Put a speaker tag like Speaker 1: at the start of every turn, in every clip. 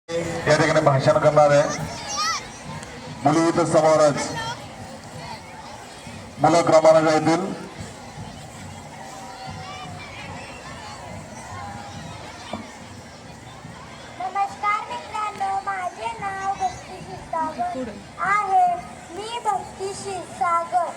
Speaker 1: या ठिकाणी भाषण करणार आहे मुली समोरच मुलं क्रमांक येतील.
Speaker 2: नमस्कार मित्रांनो, माझे नाव भक्ती क्षीरसागर आहे. मी भक्ती क्षीरसागर.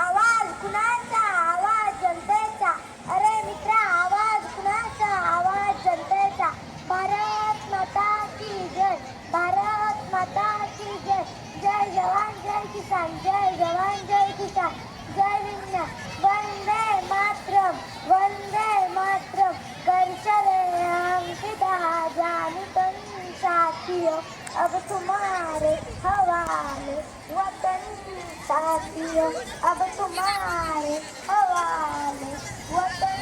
Speaker 2: आवाज कुणाचा? आवाज जनतेचा. अरे मित्रा, आवाज कुणाचा? आवाज जनतेचा. भारत माता की जय, भारत माता की जय. जय जवान जय किसान, जय जवान जय किसान, जय विज्ञान. वंदे मातरम, वंदे मातरम. कर चले हम फिदा जानी तन साथियों, अब तुम्हारे हवाले वतन साथियों, अब तुम्हारे हवाले वतन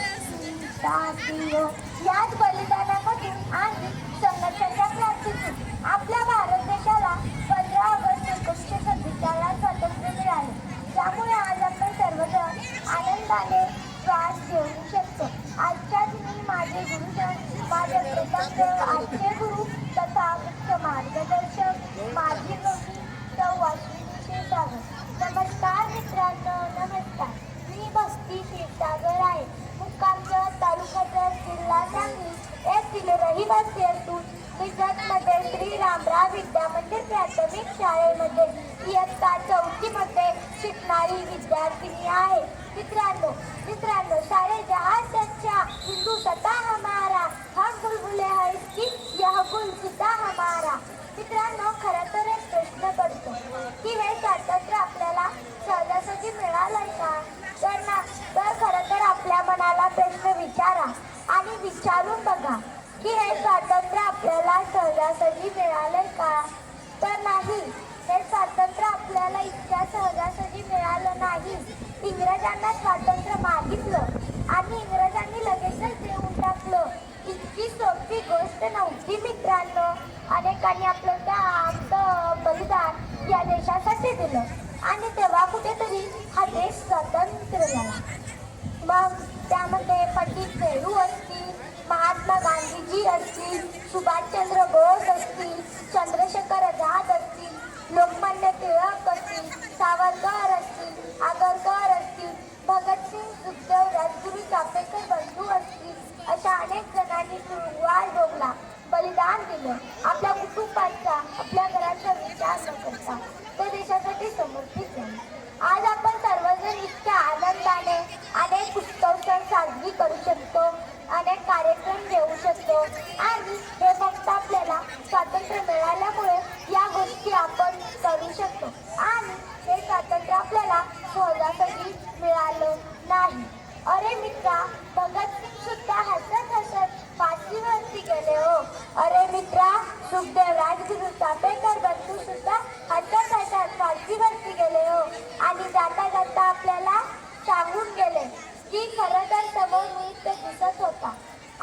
Speaker 2: साथियों. याच बलिदानामधून आणि संघर्षाच्या क्रांतीतून आपल्या भारत देशाला 15 ऑगस्ट 1946ला स्वातंत्र्य मिळाले. त्यामुळे आज आपण सर्वजण आनंदाने श्वास घेऊ शकतो. आजच्या दिनी माझे गुरुजन, माझे कृतज्ञ आजचे गुरु तथा मुख्य मार्गदर्शक माझी भगिनी सौ अश्विनी क्षीरसागर. नमस्कार मित्रांनो, नमस्कार. मी भक्ती क्षीरसागर आहे. मुक्कामजत तालुक्याचा जिल्हा सांगली येथील रहिवासी असून मी जतमध्ये श्री रामराव विद्या मंदिर प्राथमिक शाळेमध्ये इयत्ता 4थी मध्ये शिकणारी विद्यार्थिनी आहे. मित्रांनो, सारे जहां से अच्छा हिंदुस्तान हमारा, हम बुलबुले हैं इसकी यह गुलसिता हमारा. मित्रांनो, खरं तर एक प्रश्न पडतो की हे स्वातंत्र्य आपल्याला सहजासहजी मिळालंय का? तर खरं तर आपल्या मनाला प्रश्न विचारा आणि विचारून बघा की हे स्वातंत्र्य आपल्याला सहजासहजी मिळालंय का? तर नाही, हे स्वातंत्र्य आपल्याला इतक्या सहजासहजी मिळालं नाही. इंग्रजांना स्वातंत्र्य मागितलं आणि इंग्रजांनी लगेचच देऊन टाकलं. इतकी सोपी गोष्ट नव्हती मित्रांनो. अनेकांनी आपलं त्याग बलिदान या देशासाठी दिलं आणि तेव्हा कुठेतरी हा देश स्वतंत्र झाला. मग त्यामध्ये पंडित नेहरू असतील, महात्मा गांधीजी असतील, सुभाषचंद्र बोस असतील, चंद्रशेखर आझाद असतील, लोकमान्य टिळक असतील, सावरकर असतील, आगरकर असतील, भगतसिंग, सुखदेव, राजगुरू, चाफेकर बंधू असतील, अशा अनेक जणांनी तुरुंगवास भोगला, बलिदान दिलं. आपल्या कुटुंबाचा, आपल्या घराचा विचार न करता ते देशासाठी समर्पित झाले. आज आपण सर्वजण इतक्या आनंदाने अनेक उत्सव सण साजरी करू शकतो, अनेक कार्यक्रम घेऊ शकतो आणि हे फक्त आपल्याला स्वातंत्र्य मिळाल्यामुळे या गोष्टी आपण करू शकतो. आणि हे स्वातंत्र्य आपल्याला सहजासहजी मिळालं नाही. अरे मित्रा, भगतसिंग सुद्धा हसत हसत फाशीवरती गेले हो. अरे मित्रा, सुखदेव, राजगुरू, चाफेकर बंधू सुद्धा हसत हसत फाशीवरती गेले हो. आणि जाता जाता आपल्याला सांगून गेले की खरं तर समोर नृत्य दिसत होता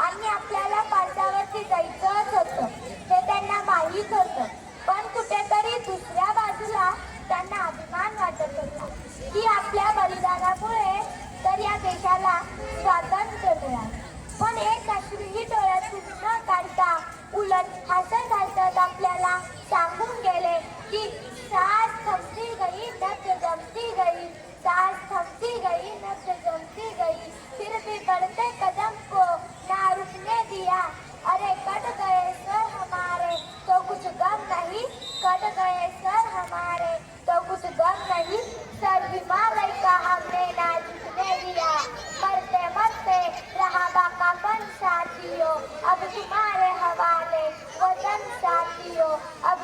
Speaker 2: आणि आपल्याला फासावरती जायचंच होतं हे त्यांना माहीत होतं. पण कुठेतरी दुसऱ्या बाजूला त्यांना अभिमान वाटत होता की आपल्या बलिदानामुळे तर या देशाला स्वातंत्र्य मिळालं. पण एक अश्रूही डोळ्यातून न काढता उलट हसत हसत आपल्याला सांगून गेले की सास थमती गई नब्ज जमती गई, सास थमती गई नब्ज जमती गई, फिर भी बढ़ते कदम को ना रुकने दिया. अरे कट गए सर हमारे तो कुछ गम नहीं, कट गए सर हमारे तो कुछ गम नहीं, सर हिमालय का हमने ना झुकने दिया, मरते मरते रहा बाकापन साथियों, अब तुम्हारे हवाले वतन साथियों, अब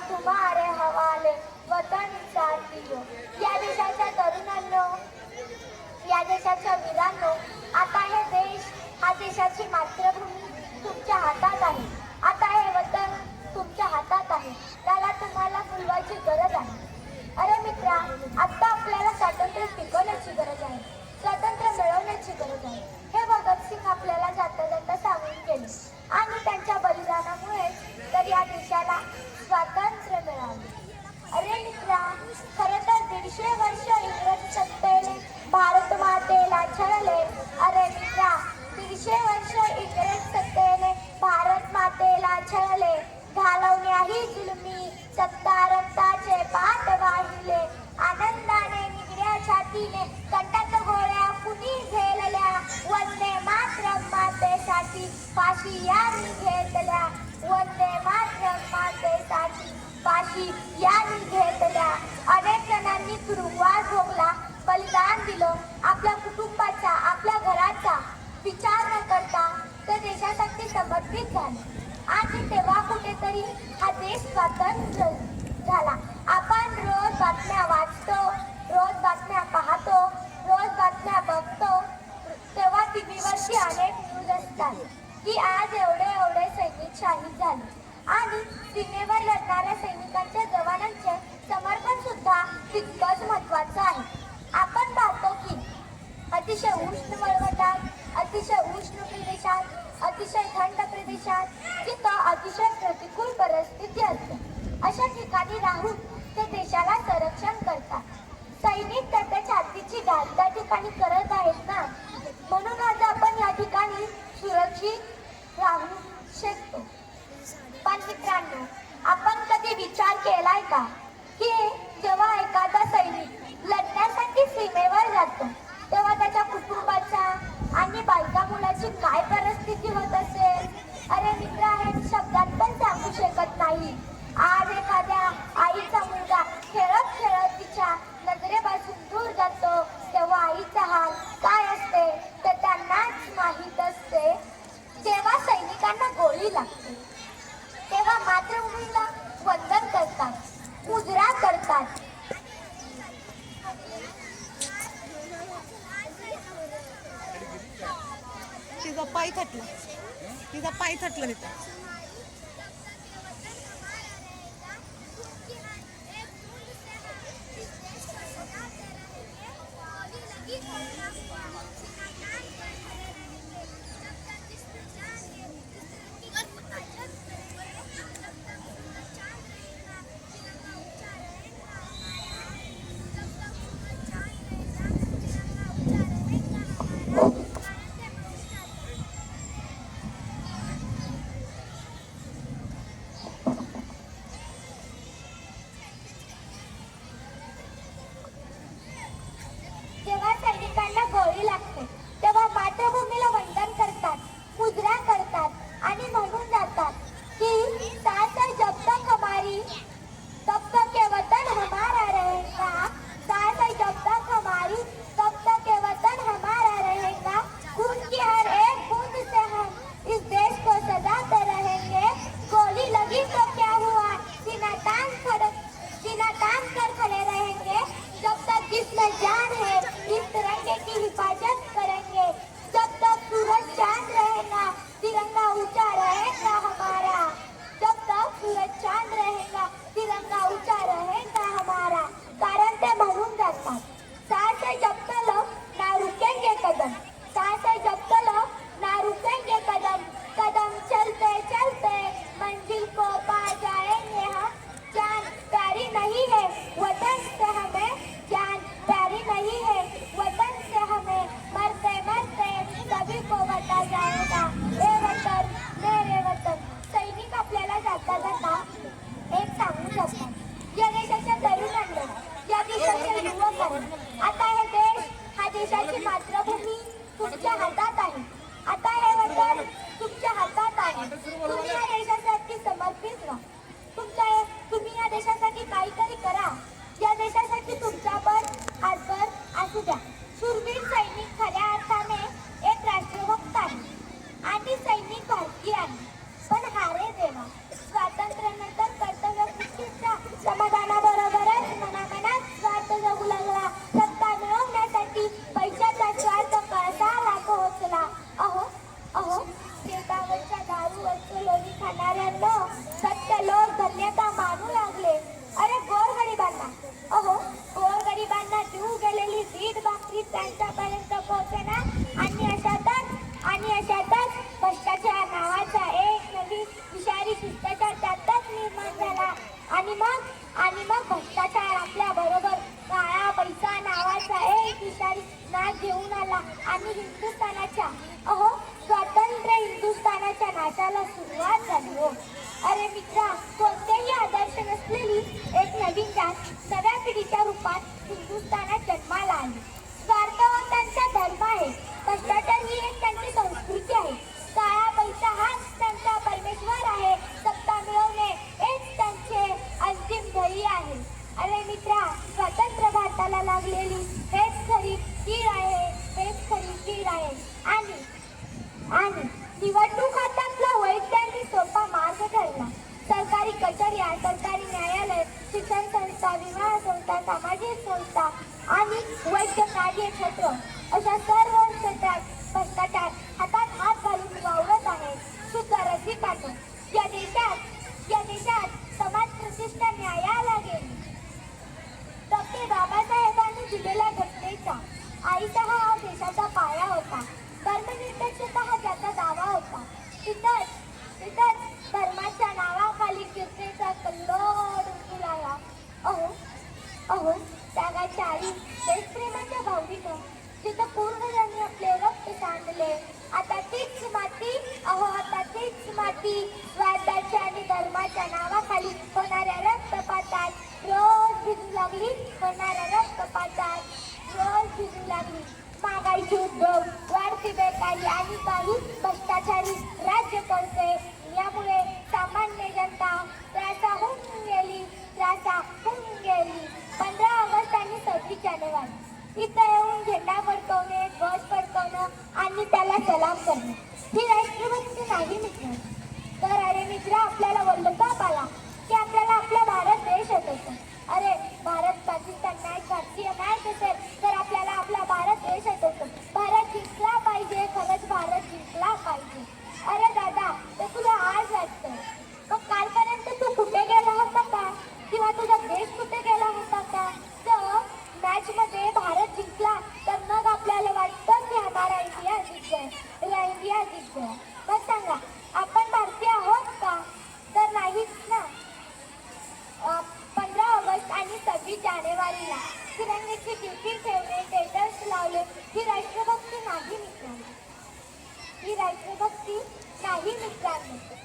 Speaker 2: जुलमी सत्ता रक्ताचे पाठ वाहिले आनंदाने निगड्या छातीने कंटात गोळ्या कुणी झेलल्या वंदे मातरम मातेसाठी फाशी यांनी घेतल्या वंदे मातरम मातेसाठी फाशी यांनी घेतल्या अनेक जणांनी तुरुंगवास भोगला बलिदान दिलं आपल्या कुटुंबाचा आपल्या घराचा विचार न करता ते देशासाठी समर्पित झाले आणि तेव्हा कुठेतरी हा देश स्वतंत्र झाला. आपण रोज बातम्या वाचतो, रोज बातम्या पाहतो, रोज बातम्या बघतो, तेव्हा टीव्हीवरती अनेक न्यूज असतात की आज एवढे सैनिक शहीद झाले आणि सीमेवर लढणाऱ्या सैनिकांच्या जवानांचे समर्पण सुद्धा तितकंच महत्वाचं आहे. आपण पाहतो की अतिशय उष्ण वळवटात, अतिशय उष्ण प्रदेशात, अतिशय थंड प्रदेशात जिथं अतिशय प्रतिकूल परिस्थिती असते अशा ठिकाणी राहून ते देशाला संरक्षण करतात. सैनिक त्याच्या छातीची गाठ त्या ठिकाणी करत आहेत ना, म्हणून आज आपण या ठिकाणी सुरक्षित राहू शकतो. पण मित्रांनो, आपण कधी विचार केलाय का की जेव्हा एखादा सैनिक लढण्यासाठी सीमेवर जातो तेव्हा त्याच्या कुटुंबाचा आणि बायका मुलाची काय परिस्थिती होत असेल? अरे मित्रा, हे शब्दात पण सांगू शकत नाही. आज एखाद्या आईचा मुलगा खेळत खेळत तिच्या नजरेपासून दूर जातो तेव्हा आईचा हाल काय असते ते त्यांनाच माहीत असते. जेव्हा सैनिकांना गोळी लागते तेव्हा मातृभूमीला वंदन करतात, मुजरा करतात.
Speaker 3: तिचा पाय थटला तिथं.
Speaker 2: जेव्हा सैनिकांना गोळी लागते तेव्हा मातृभूमीला वंदन करतात, मुजरा करतात आणि म्हणून जातात की साथ जब तक हमारी तब तक ये वतन हमारा रहेगा, साथ जब तक हमारी तब तक ये वतन हमारा रहेगा, खून की हर एक बूंद से हम इस देश को सजाते रहेंगे, गोली लगी तो क्या हुआ, सीना तान कर खड़े रहेंगे, जब तक जिसमें जान है इस तिरंगे की हिफाजत करेंगे, जब तक सूरज चांद रहेगा तिरंगा ऊंचा रहेगा हमारा, जब तक सूरज चांद रहेगा तिरंगा ऊंचा रहेगा हमारा. कारण ते म्हणून जातात साथ है जब तक ना रुकेंगे कदम, साथ है जब तक ना रुकेंगे कदम, कदम चलते चलते मंजिल को पा जाएंगे हम, जान प्यारी नहीं है वतन से हमें, जान प्यारी नहीं है वतन से हमें, मरते मरते सभी को बता जाएगा ए वतन मेरे वतन. सैनिक आपल्याला जाता जाता एक सांगू शकतात, या देशाच्या तरुणांना, या देशाच्या युवकांना, आता हे देश, हा देशाची मातृभूमी तुमच्या हातात आहे, आता हे वतन तुमच्या हातात आहे. तुम्ही या देशासाठी समर्पित व्हा, तुम्ही या देशासाठी काहीतरी करा. या देशासाठी तुमचा पण हातभर असू द्या. शूरवीर सैनिक खऱ्या अर्थाने एक राष्ट्रभक्त आहे आणि सैनिक भारतीय आहे. पण हारे देवा, स्वातंत्र्यानंतर कर्तव्य वृत्तीच्या समाधानाबरोबरच मनामनात स्वार्थ जगू लागला. सत्ता मिळवण्यासाठी पैशाचा स्वार्थ कळसाला पोहोचला. अहो शेतावरच्या दारूवरचं लोणी खाणाऱ्यांना सत्य लोक धन्यता मानू लागले. अरे गोरगरिबांना देऊ गेलेली दीड भाकरी त्यांच्यापर्यंत पोहोचना आणि अशातच भ्रष्टाचार नावाचा एक नवीन विषारी शिष्टाचार त्यातच निर्माण झाला आणि मग भ्रष्टाचार आपल्या बरोबर काळा पैसा नावाचा एक विषारी नाश घेऊन आला आणि स्वतंत्र हिंदुस्थानाच्या नाशाला सुरुवात झाली. हो अरे मित्रा, कोणतेही संस्था सामाजिक संस्था आणि वैद्य कार्यक्षेत्र अशा सर्व क्षेत्रात भ्रष्टाचार हातात हात घालून वावरत आहे. शुद्ध रसिकांनो, या देशात समाज प्रतिष्ठा न्यायाला गेली. डॉक्टर बाबासाहेबांनी दिलेल्या घटनेचा आईचा हा देशाचा पाया होता. धर्मनिरपेक्षता हा त्याचा दावा होता. तिथंच धर्माच्या नावाखाली कीर्तनेचा कल्लोळ उडू लागला. अहो त्यागाच्या आई, देशप्रेमाच्या भावनेनं जिथं पूर्वजांनी आपले रक्त सांडले, आता तीच माती स्वार्थाच्या आणि धर्माच्या नावाखाली होणाऱ्या रक्तपातात रोज भिजू लागली. महागाईचे उद्योग, वाढती बेकारी आणि काही भ्रष्टाचारी राज्यकर्ते यामुळे सामान्य जनता त्रासाहून गेली. 15 ऑगस्ट आणि 26 जानेवारी इथं येऊन झेंडा फडकवणे, ध्वज फडकवणं आणि त्याला सलाम करणे ही राष्ट्रभक्ती नाही मित्र. तर अरे मित्र, आपल्याला वर्ल्ड कप आला की आपल्याला आपला भारत देश आठवतो. अरे भारत पाकिस्तान मॅच भारतीय मॅच असेल तर आपल्याला आपला भारत देश आठवतो. भारत जिंकला पाहिजे, खरंच भारत जिंकला पाहिजे. अरे दादा, ते तुला आज वाटतं, मग कालपर्यंत तू कुठे गेला होता का? किंवा तुझा देश कुठे गेला होता का? तर मॅच मध्ये भारत जिंकला तर मग आपल्याला वाटतं की हमारा इंडिया जीत गया. मग सांगा, आपण भारतीय आहोत का? तर नाहीच ना. 15 ऑगस्ट आणि 26 जानेवारीला तिरंग्याची ड्युटी ठेवणे, स्टेटस लावले ही राष्ट्रभक्ती नाही मित्रांनो.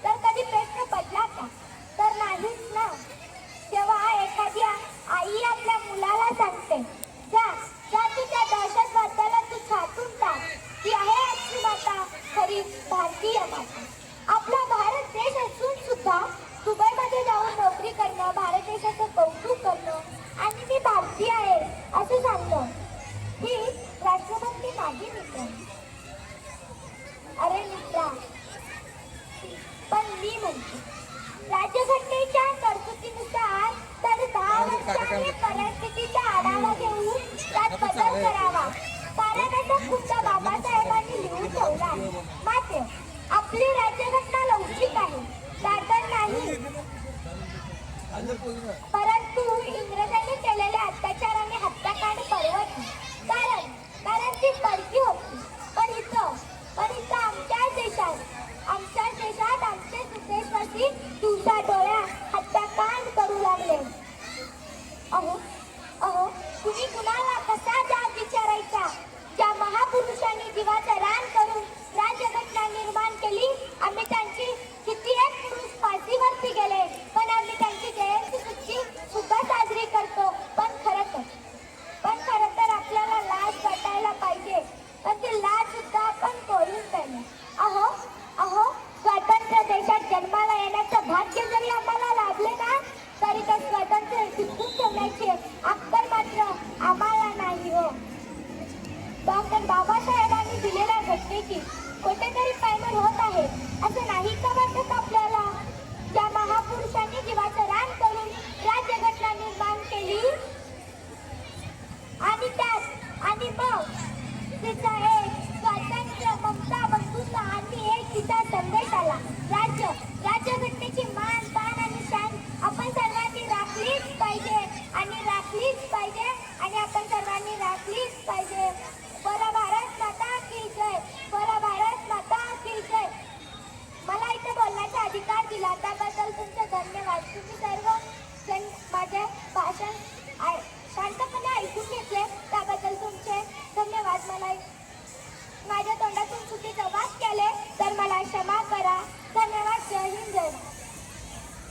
Speaker 2: तर कधी प्रश्न पडला का? तर नाहीच ना. जेव्हा एखादी आई आपल्या मुलाला सांगते, जा तू त्या दहशतवादाला तू छाटून टाक, ती आहे आजची माता, खरी भारतीय माता. आपला भारत देश असून सुद्धा दुबईमध्ये जाऊन नोकरी करणं, भारत देशाचं कौतुक करणं आणि मी भारतीय आहे असं सांगणं ही राष्ट्रभक्ती नाही मित्र. अरे मित्रा, पण मी म्हणते राज्यघटनेच्या तरतुदीनुसार तर 10 वर्षांनी परिस्थितीचा आढावा घेऊन त्यात बदल करावा. कारण असा खुद्द बाबासाहेबांनी लिहून ठेवला आहे. मात्र आपली राज्यघटना लवचिक आहे, दादर नाही. परंतु इंग्रजांनी केलेले अत्याचार आणि हत्याकांड परवडली, कारण ती परकी होती. पण इथं आमच्याच देशात आमचे देशवासी दिवसा डोळ्या हत्याकांड करू लागले. अहो तुम्ही कुणाला कसा जाब विचारायचा? ज्या महापुरुषांनी जीवाचा